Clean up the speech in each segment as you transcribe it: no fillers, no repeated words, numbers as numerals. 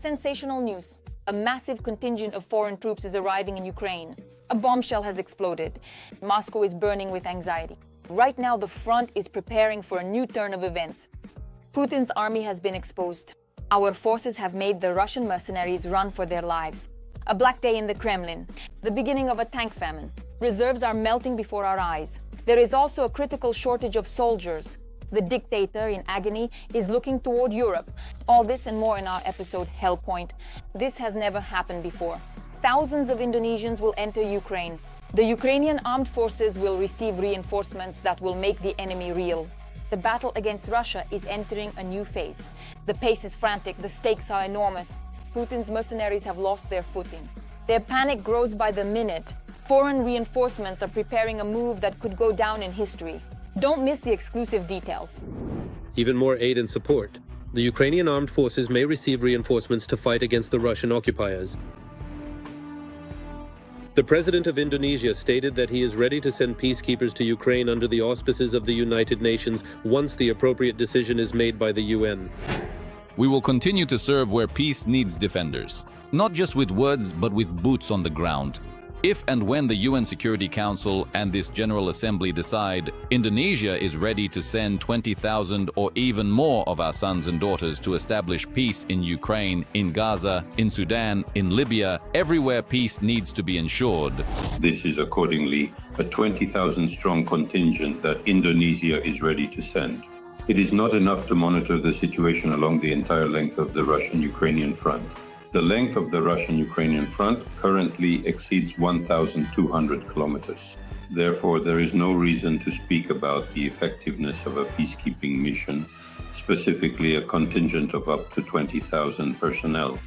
Sensational news. A massive contingent of foreign troops is arriving in Ukraine. A bombshell has exploded. Moscow is burning with anxiety. Right now, the front is preparing for a new turn of events. Putin's army has been exposed. Our forces have made the Russian mercenaries run for their lives. A black day in the Kremlin. The beginning of a tank famine. Reserves are melting before our eyes. There is also a critical shortage of soldiers. The dictator, in agony, is looking toward Europe. All this and more in our episode Hellpoint. This has never happened before. Thousands of Indonesians will enter Ukraine. The Ukrainian Armed Forces will receive reinforcements that will make the enemy real. The battle against Russia is entering a new phase. The pace is frantic, the stakes are enormous. Putin's mercenaries have lost their footing. Their panic grows by the minute. Foreign reinforcements are preparing a move that could go down in history. Don't miss the exclusive details. Even more aid and support. The Ukrainian Armed Forces may receive reinforcements to fight against the Russian occupiers. The president of Indonesia stated that he is ready to send peacekeepers to Ukraine under the auspices of the United Nations once the appropriate decision is made by the UN. We will continue to serve where peace needs defenders, not just with words but with boots on the ground. If and when the UN Security Council and this General Assembly decide, Indonesia is ready to send 20,000 or even more of our sons and daughters to establish peace in Ukraine, in Gaza, in Sudan, in Libya, everywhere peace needs to be ensured. This is accordingly a 20,000-strong contingent that Indonesia is ready to send. It is not enough to monitor the situation along the entire length of the Russian-Ukrainian front. The length of the Russian-Ukrainian front currently exceeds 1,200 kilometers. Therefore, there is no reason to speak about the effectiveness of a peacekeeping mission, specifically a contingent of up to 20,000 personnel.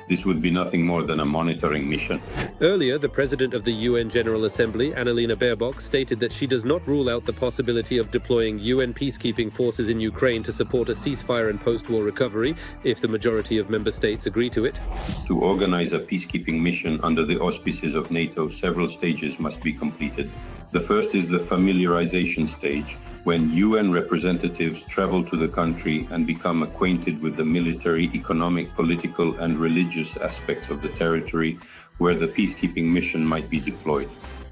This would be nothing more than a monitoring mission. Earlier, the president of the UN General Assembly, Annalena Baerbock, stated that she does not rule out the possibility of deploying UN peacekeeping forces in Ukraine to support a ceasefire and post-war recovery, if the majority of member states agree to it. To organize a peacekeeping mission under the auspices of NATO, several stages must be completed. The first is the familiarization stage, when UN representatives travel to the country and become acquainted with the military, economic, political, and religious aspects of the territory where the peacekeeping mission might be deployed.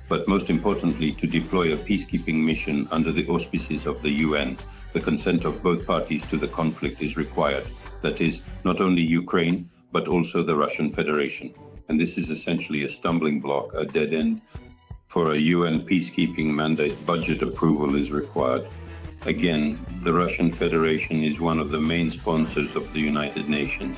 But most importantly, to deploy a peacekeeping mission under the auspices of the UN, the consent of both parties to the conflict is required. That is, not only Ukraine, but also the Russian Federation. And this is essentially a stumbling block, a dead end. For a UN peacekeeping mandate, budget approval is required. Again, the Russian Federation is one of the main sponsors of the United Nations.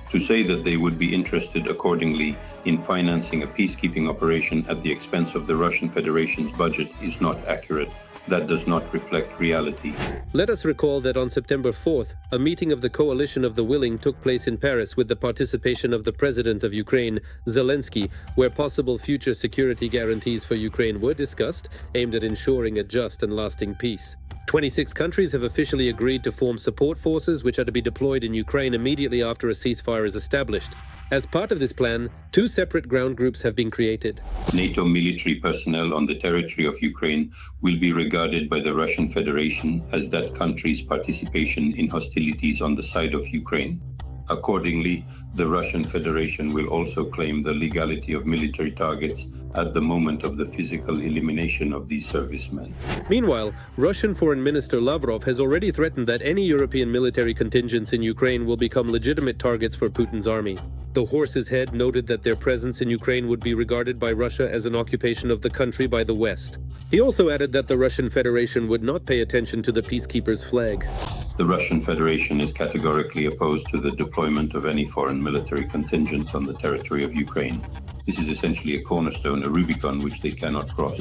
To say that they would be interested accordingly in financing a peacekeeping operation at the expense of the Russian Federation's budget is not accurate. That does not reflect reality. Let us recall that on September 4th, a meeting of the Coalition of the Willing took place in Paris with the participation of the President of Ukraine, Zelensky, where possible future security guarantees for Ukraine were discussed, aimed at ensuring a just and lasting peace. 26 countries have officially agreed to form support forces which are to be deployed in Ukraine immediately after a ceasefire is established. As part of this plan, two separate ground groups have been created. NATO military personnel on the territory of Ukraine will be regarded by the Russian Federation as that country's participation in hostilities on the side of Ukraine. Accordingly, the Russian Federation will also claim the legality of military targets at the moment of the physical elimination of these servicemen. Meanwhile, Russian Foreign Minister Lavrov has already threatened that any European military contingents in Ukraine will become legitimate targets for Putin's army. The horse's head noted that their presence in Ukraine would be regarded by Russia as an occupation of the country by the West. He also added that the Russian Federation would not pay attention to the peacekeepers' flag. The Russian Federation is categorically opposed to the deployment of any foreign military contingents on the territory of Ukraine. This is essentially a cornerstone, a Rubicon which they cannot cross.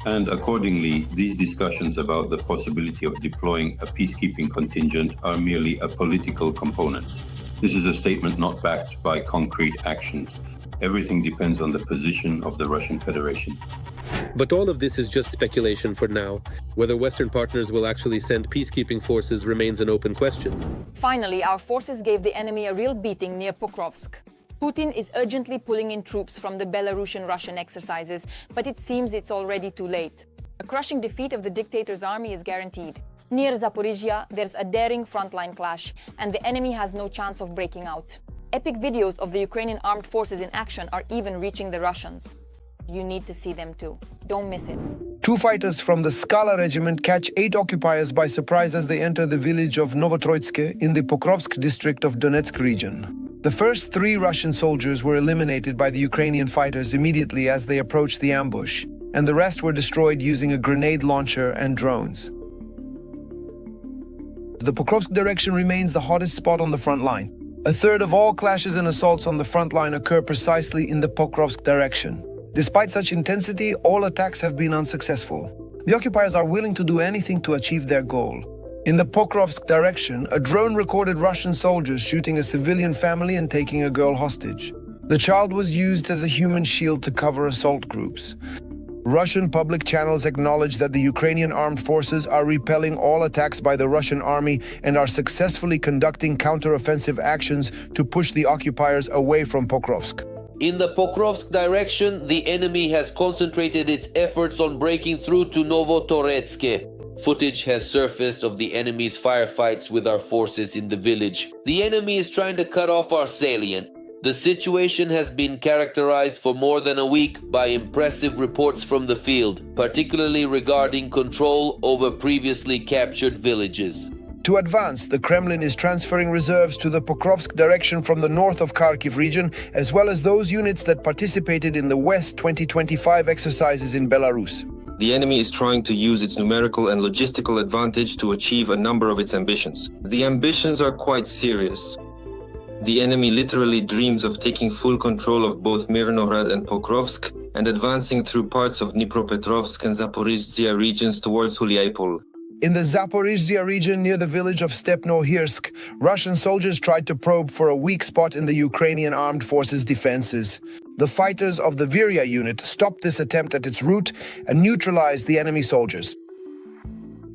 And accordingly, these discussions about the possibility of deploying a peacekeeping contingent are merely a political component. This is a statement not backed by concrete actions. Everything depends on the position of the Russian Federation. But all of this is just speculation for now. Whether Western partners will actually send peacekeeping forces remains an open question. Finally, our forces gave the enemy a real beating near Pokrovsk. Putin is urgently pulling in troops from the Belarusian-Russian exercises, but it seems it's already too late. A crushing defeat of the dictator's army is guaranteed. Near Zaporizhzhia, there's a daring frontline clash, and the enemy has no chance of breaking out. Epic videos of the Ukrainian Armed Forces in action are even reaching the Russians. You need to see them too. Don't miss it. Two fighters from the Skala regiment catch 8 occupiers by surprise as they enter the village of Novotroitske in the Pokrovsk district of Donetsk region. The first 3 Russian soldiers were eliminated by the Ukrainian fighters immediately as they approached the ambush, and the rest were destroyed using a grenade launcher and drones. The Pokrovsk direction remains the hottest spot on the front line. A third of all clashes and assaults on the front line occur precisely in the Pokrovsk direction. Despite such intensity, all attacks have been unsuccessful. The occupiers are willing to do anything to achieve their goal. In the Pokrovsk direction, a drone recorded Russian soldiers shooting a civilian family and taking a girl hostage. The child was used as a human shield to cover assault groups. Russian public channels acknowledge that the Ukrainian Armed Forces are repelling all attacks by the Russian army and are successfully conducting counter-offensive actions to push the occupiers away from Pokrovsk. In the Pokrovsk direction, the enemy has concentrated its efforts on breaking through to Novotoretske. Footage has surfaced of the enemy's firefights with our forces in the village. The enemy is trying to cut off our salient. The situation has been characterized for more than a week by impressive reports from the field, particularly regarding control over previously captured villages. To advance, the Kremlin is transferring reserves to the Pokrovsk direction from the north of Kharkiv region, as well as those units that participated in the West 2025 exercises in Belarus. The enemy is trying to use its numerical and logistical advantage to achieve a number of its ambitions. The ambitions are quite serious. The enemy literally dreams of taking full control of both Mirnohrad and Pokrovsk and advancing through parts of Dnipropetrovsk and Zaporizhzhia regions towards Huliaipol. In the Zaporizhzhia region near the village of Stepnohirsk, Russian soldiers tried to probe for a weak spot in the Ukrainian Armed Forces defenses. The fighters of the Viria unit stopped this attempt at its root and neutralized the enemy soldiers.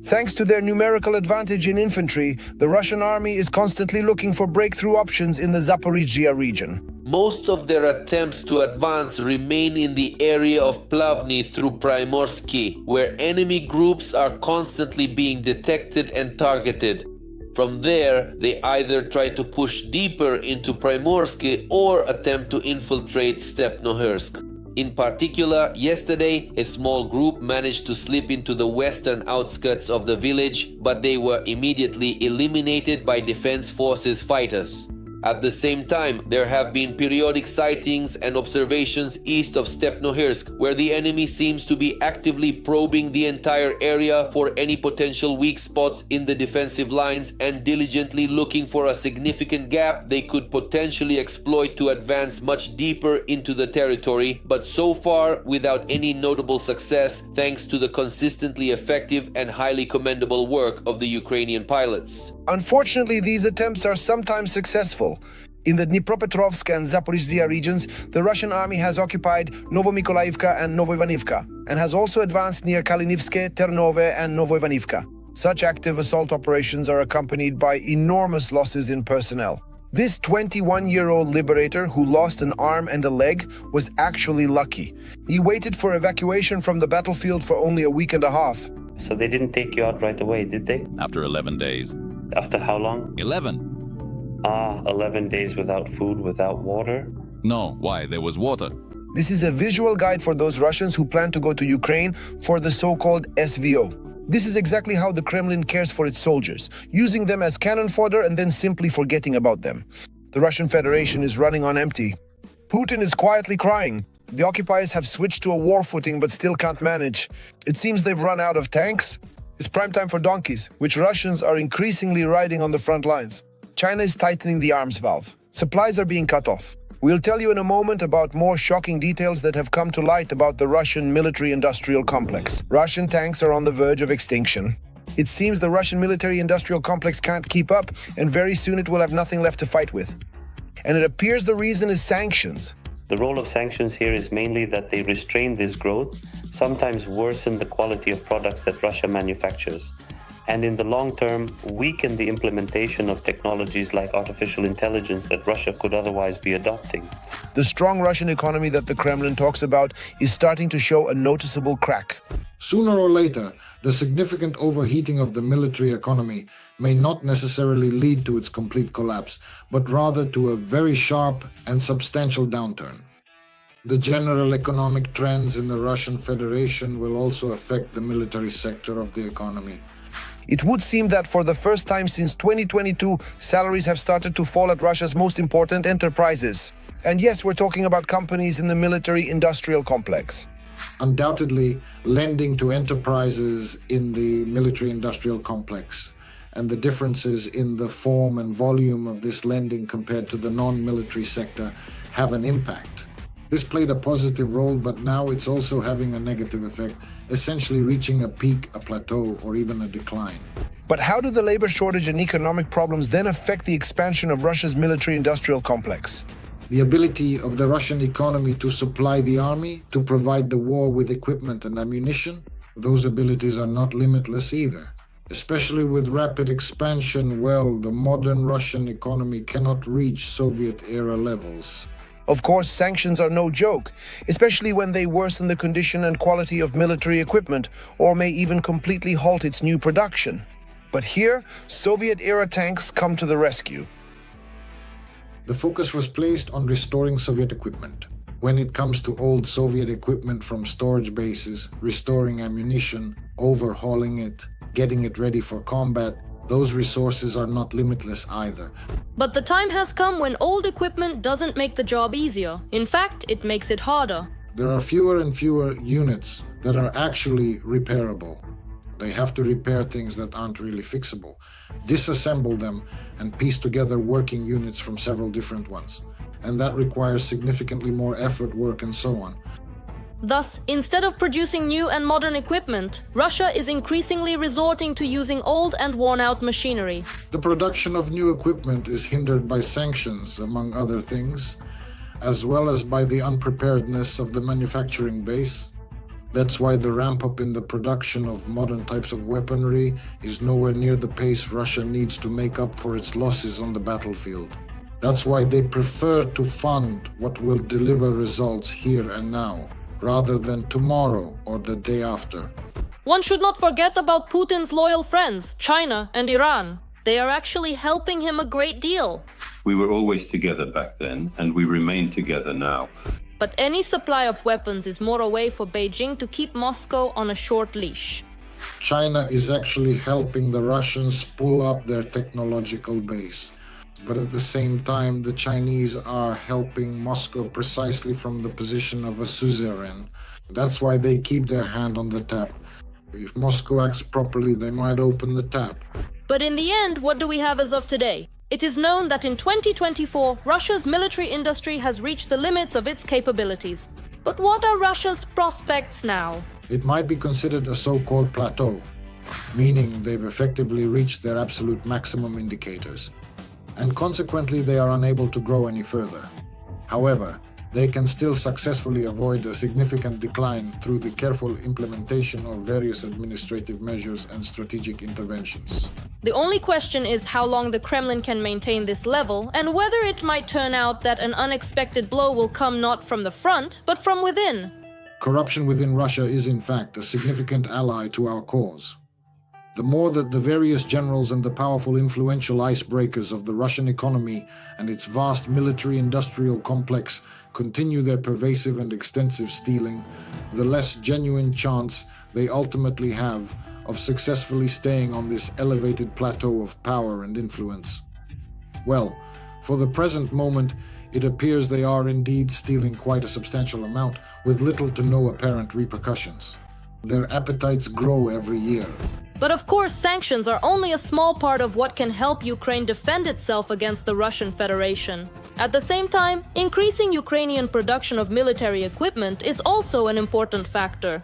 Thanks to their numerical advantage in infantry, the Russian army is constantly looking for breakthrough options in the Zaporizhzhia region. Most of their attempts to advance remain in the area of Plavny through Primorsky, where enemy groups are constantly being detected and targeted. From there, they either try to push deeper into Primorsky or attempt to infiltrate Stepnohirsk. In particular, yesterday, a small group managed to slip into the western outskirts of the village, but they were immediately eliminated by Defense Forces fighters. At the same time, there have been periodic sightings and observations east of Stepnohirsk, where the enemy seems to be actively probing the entire area for any potential weak spots in the defensive lines and diligently looking for a significant gap they could potentially exploit to advance much deeper into the territory, but so far without any notable success thanks to the consistently effective and highly commendable work of the Ukrainian pilots. Unfortunately, these attempts are sometimes successful. In the Dnipropetrovsk and Zaporizhzhia regions, the Russian army has occupied Novomykolaivka and Novoivanivka, and has also advanced near Kalinivske, Ternove and Novoivanivka. Such active assault operations are accompanied by enormous losses in personnel. This 21-year-old liberator, who lost an arm and a leg, was actually lucky. He waited for evacuation from the battlefield for only a week and a half. So they didn't take you out right away, did they? After 11 days. After how long? 11. 11 days without food, without water? No, why? There was water. This is a visual guide for those Russians who plan to go to Ukraine for the so-called SVO. This is exactly how the Kremlin cares for its soldiers, using them as cannon fodder and then simply forgetting about them. The Russian Federation is running on empty. Putin is quietly crying. The occupiers have switched to a war footing but still can't manage. It seems they've run out of tanks. It's prime time for donkeys, which Russians are increasingly riding on the front lines. China is tightening the arms valve. Supplies are being cut off. We'll tell you in a moment about more shocking details that have come to light about the Russian military-industrial complex. Russian tanks are on the verge of extinction. It seems the Russian military-industrial complex can't keep up, and very soon it will have nothing left to fight with. And it appears the reason is sanctions. The role of sanctions here is mainly that they restrain this growth, sometimes worsen the quality of products that Russia manufactures. and in the long term, weaken the implementation of technologies like artificial intelligence that Russia could otherwise be adopting. The strong Russian economy that the Kremlin talks about is starting to show a noticeable crack. Sooner or later, the significant overheating of the military economy may not necessarily lead to its complete collapse, but rather to a very sharp and substantial downturn. The general economic trends in the Russian Federation will also affect the military sector of the economy. It would seem that for the first time since 2022, salaries have started to fall at Russia's most important enterprises. And yes, we're talking about companies in the military-industrial complex. Undoubtedly, lending to enterprises in the military-industrial complex and the differences in the form and volume of this lending compared to the non-military sector have an impact. This played a positive role, but now it's also having a negative effect, essentially reaching a peak, a plateau, or even a decline. But how do the labor shortage and economic problems then affect the expansion of Russia's military-industrial complex? The ability of the Russian economy to supply the army, to provide the war with equipment and ammunition, those abilities are not limitless either. Especially with rapid expansion, well, the modern Russian economy cannot reach Soviet-era levels. Of course, sanctions are no joke, especially when they worsen the condition and quality of military equipment or may even completely halt its new production. But here, Soviet-era tanks come to the rescue. The focus was placed on restoring Soviet equipment. When it comes to old Soviet equipment from storage bases, restoring ammunition, overhauling it, getting it ready for combat, those resources are not limitless either. But the time has come when old equipment doesn't make the job easier. In fact, it makes it harder. There are fewer and fewer units that are actually repairable. They have to repair things that aren't really fixable, disassemble them, and piece together working units from several different ones. And that requires significantly more effort, work, and so on. Thus, instead of producing new and modern equipment, Russia is increasingly resorting to using old and worn-out machinery. The production of new equipment is hindered by sanctions, among other things, as well as by the unpreparedness of the manufacturing base. That's why the ramp-up in the production of modern types of weaponry is nowhere near the pace Russia needs to make up for its losses on the battlefield. That's why they prefer to fund what will deliver results here and now, rather than tomorrow or the day after. One should not forget about Putin's loyal friends, China and Iran. They are actually helping him a great deal. We were always together back then, and we remain together now. But any supply of weapons is more a way for Beijing to keep Moscow on a short leash. China is actually helping the Russians pull up their technological base. But at the same time, the Chinese are helping Moscow precisely from the position of a suzerain. That's why they keep their hand on the tap. If Moscow acts properly, they might open the tap. But in the end, what do we have as of today? It is known that in 2024, Russia's military industry has reached the limits of its capabilities. But what are Russia's prospects now? It might be considered a so-called plateau, meaning they've effectively reached their absolute maximum indicators. And consequently they are unable to grow any further. However, they can still successfully avoid a significant decline through the careful implementation of various administrative measures and strategic interventions. The only question is how long the Kremlin can maintain this level, and whether it might turn out that an unexpected blow will come not from the front, but from within. Corruption within Russia is in fact a significant ally to our cause. The more that the various generals and the powerful influential icebreakers of the Russian economy and its vast military-industrial complex continue their pervasive and extensive stealing, the less genuine chance they ultimately have of successfully staying on this elevated plateau of power and influence. Well, for the present moment, it appears they are indeed stealing quite a substantial amount with little to no apparent repercussions. Their appetites grow every year. But of course, sanctions are only a small part of what can help Ukraine defend itself against the Russian Federation. At the same time, increasing Ukrainian production of military equipment is also an important factor.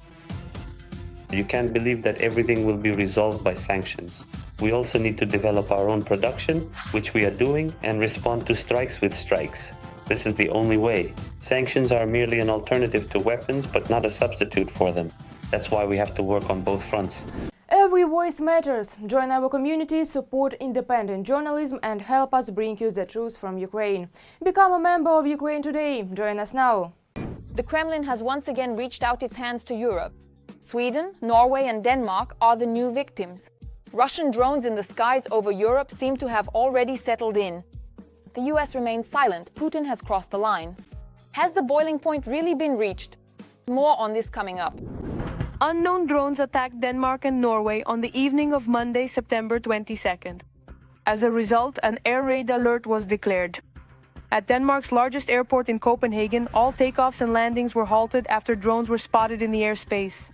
You can't believe that everything will be resolved by sanctions. We also need to develop our own production, which we are doing, and respond to strikes with strikes. This is the only way. Sanctions are merely an alternative to weapons, but not a substitute for them. That's why we have to work on both fronts. Every voice matters. Join our community, support independent journalism and help us bring you the truth from Ukraine. Become a member of Ukraine today. Join us now. The Kremlin has once again reached out its hands to Europe. Sweden, Norway and Denmark are the new victims. Russian drones in the skies over Europe seem to have already settled in. The US remains silent. Putin has crossed the line. Has the boiling point really been reached? More on this coming up. Unknown drones attacked Denmark and Norway on the evening of Monday, September 22nd. As a result, an air raid alert was declared. At Denmark's largest airport in Copenhagen, all takeoffs and landings were halted after drones were spotted in the airspace.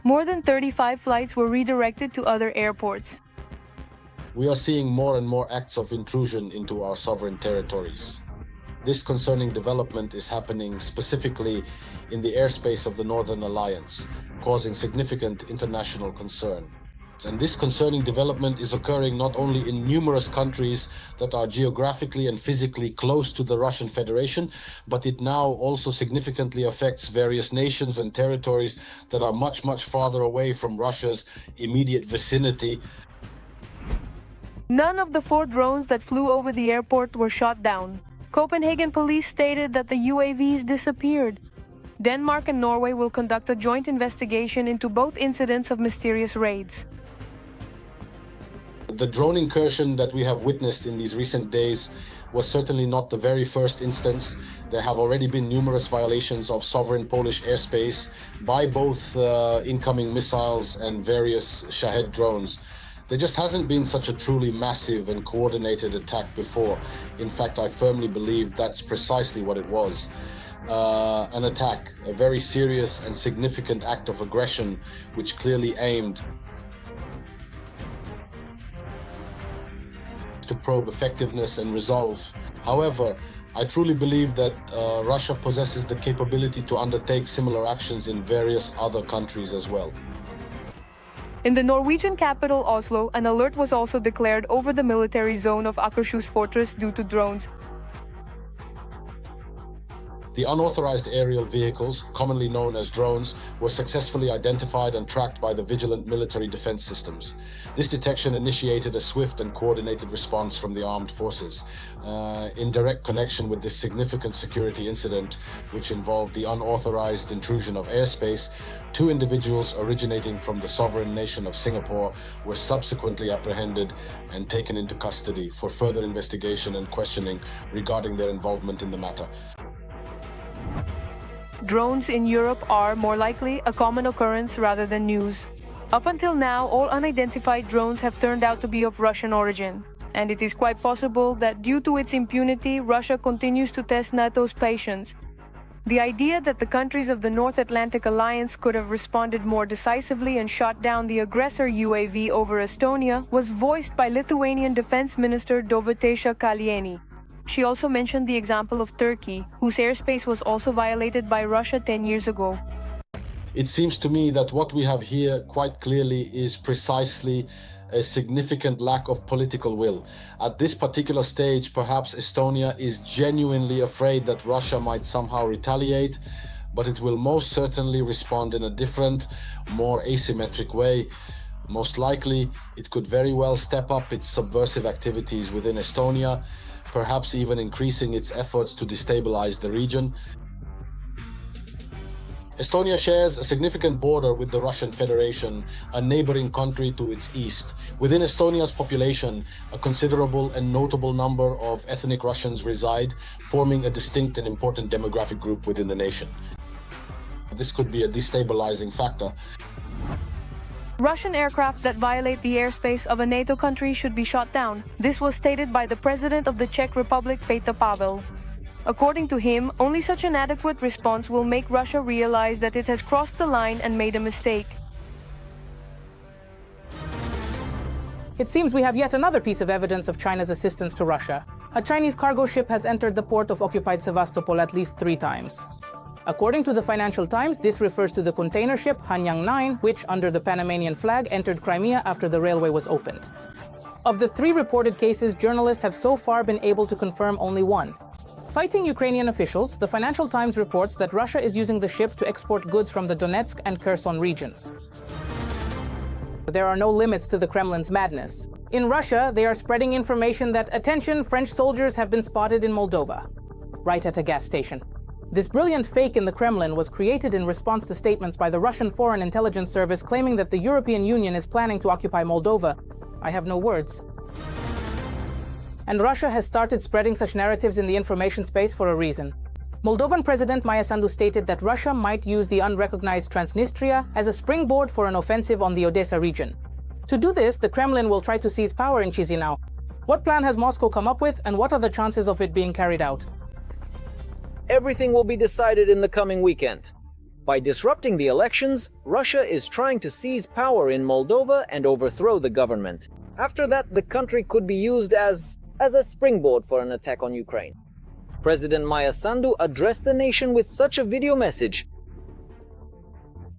More than 35 flights were redirected to other airports. We are seeing more and more acts of intrusion into our sovereign territories. This concerning development is happening specifically in the airspace of the Northern Alliance, causing significant international concern. And this concerning development is occurring not only in numerous countries that are geographically and physically close to the Russian Federation, but it now also significantly affects various nations and territories that are much, much farther away from Russia's immediate vicinity. None of the 4 drones that flew over the airport were shot down. Copenhagen police stated that the UAVs disappeared. Denmark and Norway will conduct a joint investigation into both incidents of mysterious raids. The drone incursion that we have witnessed in these recent days was certainly not the very first instance. There have already been numerous violations of sovereign Polish airspace by both incoming missiles and various Shahed drones. There just hasn't been such a truly massive and coordinated attack before. In fact, I firmly believe that's precisely what it was. An attack, a very serious and significant act of aggression, which clearly aimed to probe effectiveness and resolve. However, I truly believe that Russia possesses the capability to undertake similar actions in various other countries as well. In the Norwegian capital Oslo, an alert was also declared over the military zone of Akershus fortress due to drones. The unauthorized aerial vehicles, commonly known as drones, were successfully identified and tracked by the vigilant military defense systems. This detection initiated a swift and coordinated response from the armed forces. In direct connection with this significant security incident, which involved the unauthorized intrusion of airspace, 2 individuals originating from the sovereign nation of Singapore were subsequently apprehended and taken into custody for further investigation and questioning regarding their involvement in the matter. Drones in Europe are, more likely, a common occurrence rather than news. Up until now, all unidentified drones have turned out to be of Russian origin. And it is quite possible that due to its impunity, Russia continues to test NATO's patience. The idea that the countries of the North Atlantic Alliance could have responded more decisively and shot down the aggressor UAV over Estonia was voiced by Lithuanian Defense Minister Dovitė Kalienė. She also mentioned the example of Turkey, whose airspace was also violated by Russia 10 years ago. It seems to me that what we have here quite clearly is precisely a significant lack of political will. At this particular stage, perhaps Estonia is genuinely afraid that Russia might somehow retaliate, but it will most certainly respond in a different, more asymmetric way. Most likely, it could very well step up its subversive activities within Estonia, perhaps even increasing its efforts to destabilize the region. Estonia shares a significant border with the Russian Federation, a neighboring country to its east. Within Estonia's population, a considerable and notable number of ethnic Russians reside, forming a distinct and important demographic group within the nation. This could be a destabilizing factor. Russian aircraft that violate the airspace of a NATO country should be shot down. This was stated by the President of the Czech Republic, Petr Pavel. According to him, only such an adequate response will make Russia realize that it has crossed the line and made a mistake. It seems we have yet another piece of evidence of China's assistance to Russia. A Chinese cargo ship has entered the port of occupied Sevastopol at least 3 times. According to the Financial Times, this refers to the container ship Hanyang 9, which, under the Panamanian flag, entered Crimea after the railway was opened. Of the 3 reported cases, journalists have so far been able to confirm only 1. Citing Ukrainian officials, the Financial Times reports that Russia is using the ship to export goods from the Donetsk and Kherson regions. There are no limits to the Kremlin's madness. In Russia, they are spreading information that, attention, French soldiers have been spotted in Moldova, right at a gas station. This brilliant fake in the Kremlin was created in response to statements by the Russian Foreign Intelligence Service claiming that the European Union is planning to occupy Moldova. I have no words. And Russia has started spreading such narratives in the information space for a reason. Moldovan President Maia Sandu stated that Russia might use the unrecognized Transnistria as a springboard for an offensive on the Odessa region. To do this, the Kremlin will try to seize power in Chisinau. What plan has Moscow come up with, and what are the chances of it being carried out? Everything will be decided in the coming weekend. By disrupting the elections, Russia is trying to seize power in Moldova and overthrow the government. After that, the country could be used as a springboard for an attack on Ukraine. President Maia Sandu addressed the nation with such a video message.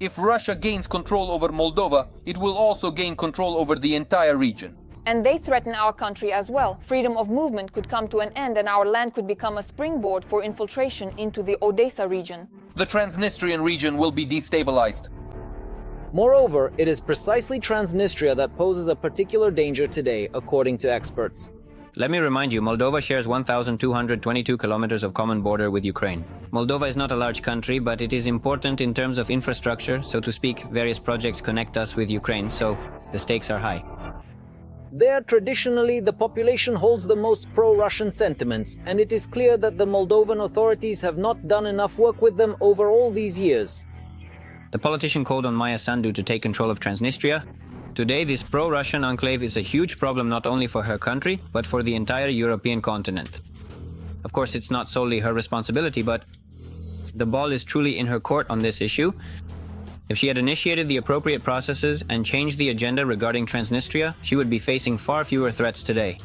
If Russia gains control over Moldova, it will also gain control over the entire region. And they threaten our country as well. Freedom of movement could come to an end and our land could become a springboard for infiltration into the Odessa region. The Transnistrian region will be destabilized. Moreover, it is precisely Transnistria that poses a particular danger today, according to experts. Let me remind you, Moldova shares 1,222 kilometers of common border with Ukraine. Moldova is not a large country, but it is important in terms of infrastructure, so to speak. Various projects connect us with Ukraine, so the stakes are high. There, traditionally, the population holds the most pro-Russian sentiments, and it is clear that the Moldovan authorities have not done enough work with them over all these years. The politician called on Maia Sandu to take control of Transnistria. Today, this pro-Russian enclave is a huge problem not only for her country, but for the entire European continent. Of course, it's not solely her responsibility, but the ball is truly in her court on this issue. If she had initiated the appropriate processes and changed the agenda regarding Transnistria, she would be facing far fewer threats today.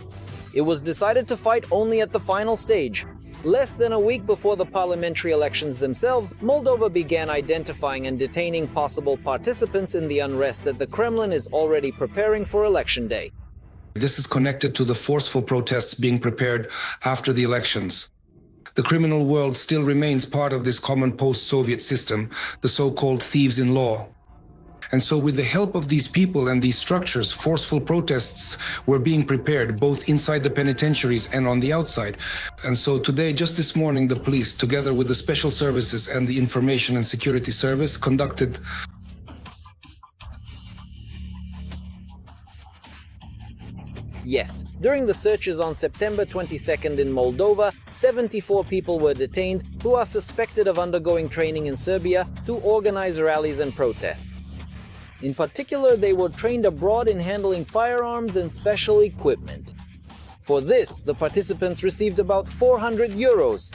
It was decided to fight only at the final stage. Less than a week before the parliamentary elections themselves, Moldova began identifying and detaining possible participants in the unrest that the Kremlin is already preparing for election day. This is connected to the forceful protests being prepared after the elections. The criminal world still remains part of this common post-Soviet system, the so-called thieves in law. And so with the help of these people and these structures, forceful protests were being prepared both inside the penitentiaries and on the outside. And so today, just this morning, the police, together with the special services and the Information and Security Service, conducted Yes, during the searches on September 22nd in Moldova, 74 people were detained who are suspected of undergoing training in Serbia to organize rallies and protests. In particular, they were trained abroad in handling firearms and special equipment. For this, the participants received about 400 euros.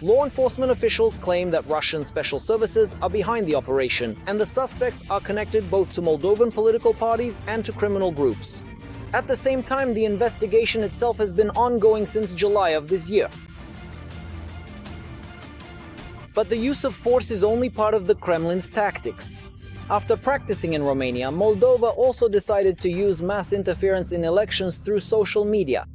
Law enforcement officials claim that Russian special services are behind the operation, and the suspects are connected both to Moldovan political parties and to criminal groups. At the same time, the investigation itself has been ongoing since July of this year. But the use of force is only part of the Kremlin's tactics. After practicing in Romania, Moldova also decided to use mass interference in elections through social media.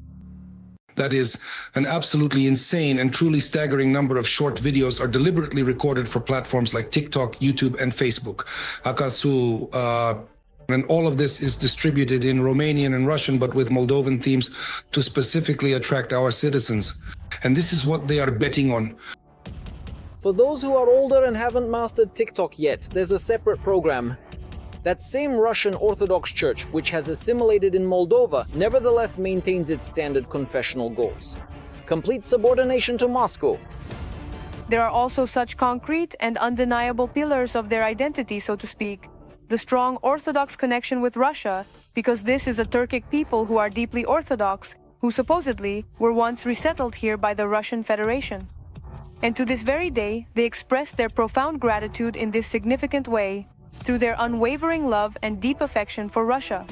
That is, an absolutely insane and truly staggering number of short videos are deliberately recorded for platforms like TikTok, YouTube, and Facebook. And all of this is distributed in Romanian and Russian, but with Moldovan themes to specifically attract our citizens. And this is what they are betting on. For those who are older and haven't mastered TikTok yet, there's a separate program. That same Russian Orthodox Church, which has assimilated in Moldova, nevertheless maintains its standard confessional goals. Complete subordination to Moscow. There are also such concrete and undeniable pillars of their identity, so to speak. The strong Orthodox connection with Russia, because this is a Turkic people who are deeply Orthodox, who supposedly were once resettled here by the Russian Federation. And to this very day, they express their profound gratitude in this significant way, through their unwavering love and deep affection for Russia.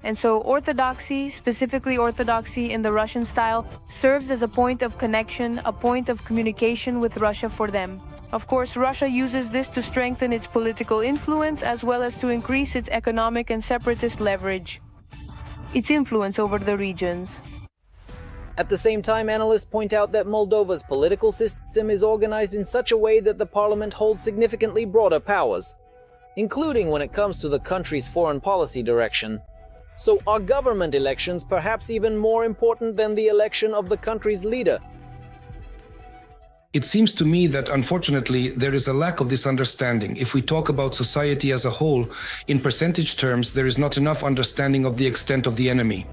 And so Orthodoxy, specifically Orthodoxy in the Russian style, serves as a point of connection, a point of communication with Russia for them. Of course, Russia uses this to strengthen its political influence as well as to increase its economic and separatist leverage, its influence over the regions. At the same time, analysts point out that Moldova's political system is organized in such a way that the parliament holds significantly broader powers. including when it comes to the country's foreign policy direction. So are government elections perhaps even more important than the election of the country's leader? It seems to me that, unfortunately, there is a lack of this understanding. If we talk about society as a whole, in percentage terms, there is not enough understanding of the extent of the enemy.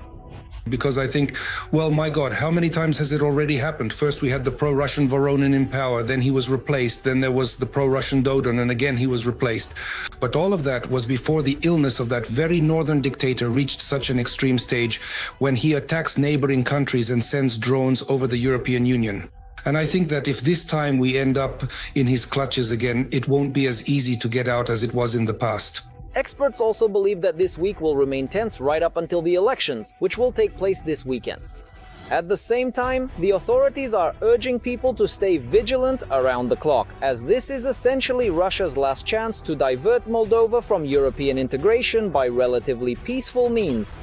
Because I think, well, my God, how many times has it already happened? First we had the pro-Russian Voronin in power, then he was replaced, then there was the pro-Russian Dodon, and again he was replaced. But all of that was before the illness of that very northern dictator reached such an extreme stage, when he attacks neighboring countries and sends drones over the European Union. And I think that if this time we end up in his clutches again, it won't be as easy to get out as it was in the past. Experts also believe that this week will remain tense right up until the elections, which will take place this weekend. At the same time, the authorities are urging people to stay vigilant around the clock, as this is essentially Russia's last chance to divert Moldova from European integration by relatively peaceful means.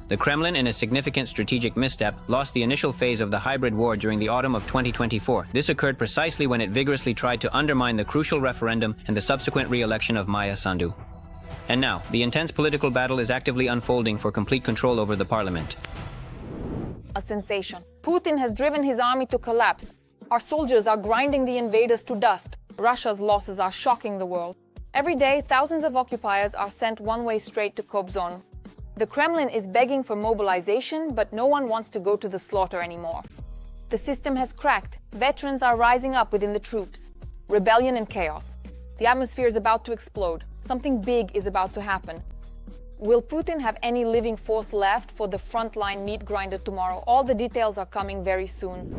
The Kremlin, in a significant strategic misstep, lost the initial phase of the hybrid war during the autumn of 2024. This occurred precisely when it vigorously tried to undermine the crucial referendum and the subsequent re-election of Maia Sandu. And now, the intense political battle is actively unfolding for complete control over the parliament. A sensation. Putin has driven his army to collapse. Our soldiers are grinding the invaders to dust. Russia's losses are shocking the world. Every day, thousands of occupiers are sent one way straight to Kobzon. The Kremlin is begging for mobilization, but no one wants to go to the slaughter anymore. The system has cracked. Veterans are rising up within the troops. Rebellion and chaos. The atmosphere is about to explode. Something big is about to happen. Will Putin have any living force left for the frontline meat grinder tomorrow? All the details are coming very soon.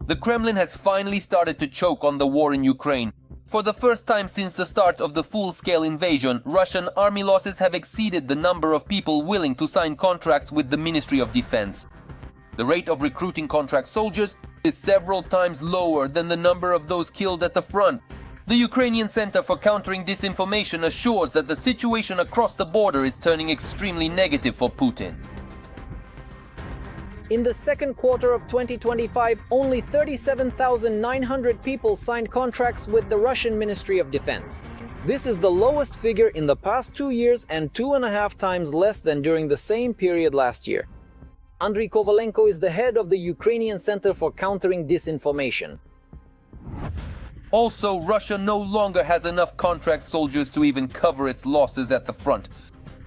The Kremlin has finally started to choke on the war in Ukraine. For the first time since the start of the full-scale invasion, Russian army losses have exceeded the number of people willing to sign contracts with the Ministry of Defense. The rate of recruiting contract soldiers is several times lower than the number of those killed at the front. The Ukrainian Center for Countering Disinformation assures that the situation across the border is turning extremely negative for Putin. In the second quarter of 2025, only 37,900 people signed contracts with the Russian Ministry of Defense. This is the lowest figure in the past 2 years and 2.5 times less than during the same period last year. Andriy Kovalenko is the head of the Ukrainian Center for Countering Disinformation. Also, Russia no longer has enough contract soldiers to even cover its losses at the front.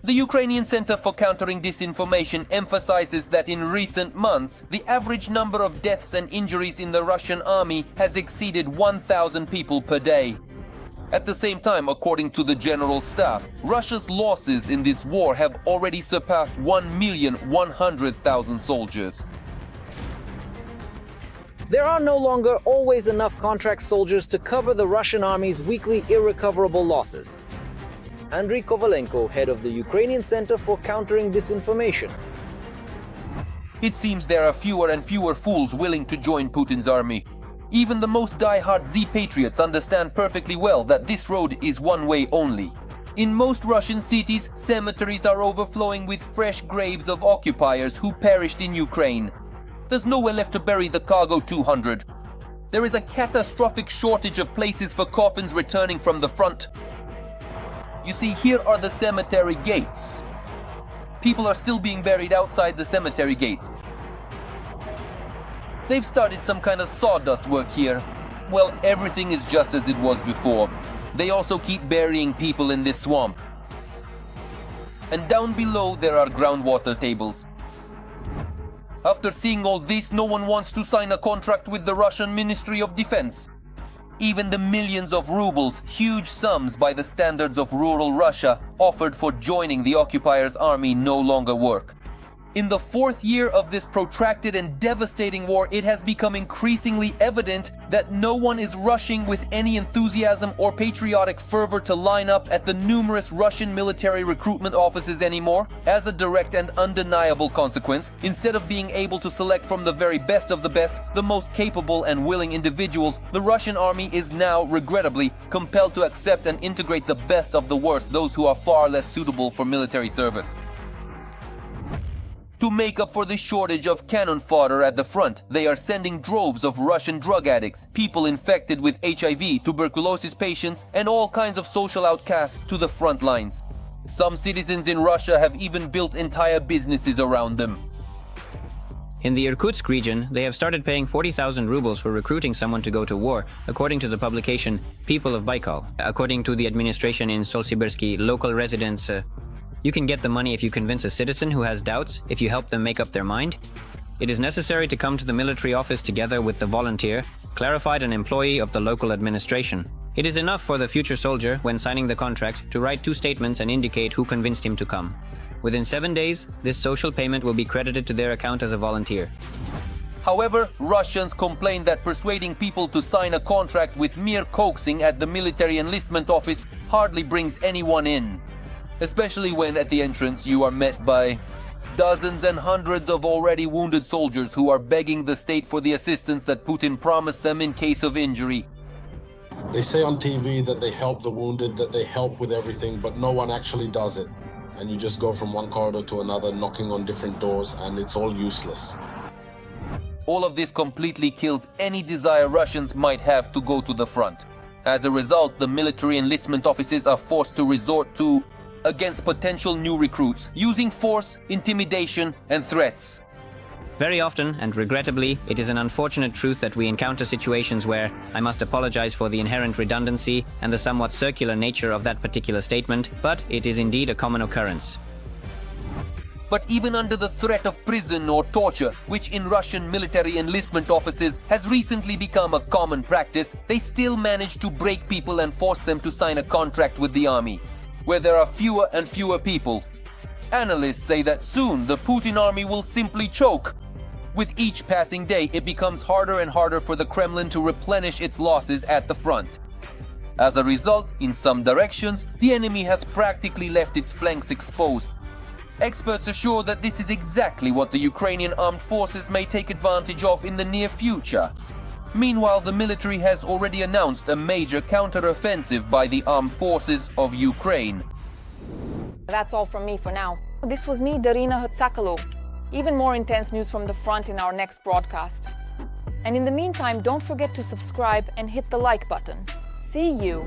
The Ukrainian Center for Countering Disinformation emphasizes that in recent months, the average number of deaths and injuries in the Russian army has exceeded 1,000 people per day. At the same time, according to the General Staff, Russia's losses in this war have already surpassed 1,100,000 soldiers. There are no longer always enough contract soldiers to cover the Russian army's weekly irrecoverable losses. Andriy Kovalenko, head of the Ukrainian Center for Countering Disinformation. It seems there are fewer and fewer fools willing to join Putin's army. Even the most die-hard Z-patriots understand perfectly well that this road is one way only. In most Russian cities, cemeteries are overflowing with fresh graves of occupiers who perished in Ukraine. There's nowhere left to bury the Cargo 200. There is a catastrophic shortage of places for coffins returning from the front. You see, here are the cemetery gates. People are still being buried outside the cemetery gates. They've started some kind of sawdust work here. Well, everything is just as it was before. They also keep burying people in this swamp. And down below there are groundwater tables. After seeing all this, no one wants to sign a contract with the Russian Ministry of Defense. Even the millions of rubles, huge sums by the standards of rural Russia, offered for joining the occupier's army no longer work. In the fourth year of this protracted and devastating war, it has become increasingly evident that no one is rushing with any enthusiasm or patriotic fervor to line up at the numerous Russian military recruitment offices anymore. As a direct and undeniable consequence, instead of being able to select from the very best of the best, the most capable and willing individuals, the Russian army is now, regrettably, compelled to accept and integrate the best of the worst, those who are far less suitable for military service. To make up for the shortage of cannon fodder at the front, they are sending droves of Russian drug addicts, people infected with HIV, tuberculosis patients, and all kinds of social outcasts to the front lines. Some citizens in Russia have even built entire businesses around them. In the Irkutsk region, they have started paying 40,000 rubles for recruiting someone to go to war, according to the publication People of Baikal. According to the administration in Solsibirsky, local residents, you can get the money if you convince a citizen who has doubts, if you help them make up their mind. It is necessary to come to the military office together with the volunteer, clarified an employee of the local administration. It is enough for the future soldier, when signing the contract, to write 2 statements and indicate who convinced him to come. Within 7 days, this social payment will be credited to their account as a volunteer. However, Russians complain that persuading people to sign a contract with mere coaxing at the military enlistment office hardly brings anyone in. Especially when at the entrance you are met by dozens and hundreds of already wounded soldiers who are begging the state for the assistance that Putin promised them in case of injury. They say on TV that they help the wounded, that they help with everything, but no one actually does it. And you just go from one corridor to another, knocking on different doors, and it's all useless. All of this completely kills any desire Russians might have to go to the front. As a result, the military enlistment offices are forced to resort to against potential new recruits, using force, intimidation, and threats. Very often, and regrettably, it is an unfortunate truth that we encounter situations where I must apologize for the inherent redundancy and the somewhat circular nature of that particular statement, but it is indeed a common occurrence. But even under the threat of prison or torture, which in Russian military enlistment offices has recently become a common practice, they still manage to break people and force them to sign a contract with the army, where there are fewer and fewer people. Analysts say that soon the Putin army will simply choke. With each passing day, it becomes harder and harder for the Kremlin to replenish its losses at the front. As a result, in some directions, the enemy has practically left its flanks exposed. Experts assure that this is exactly what the Ukrainian Armed Forces may take advantage of in the near future. Meanwhile, the military has already announced a major counter-offensive by the Armed Forces of Ukraine. That's all from me for now. This was me, Darina Hutsakalou. Even more intense news from the front in our next broadcast. And in the meantime, don't forget to subscribe and hit the like button. See you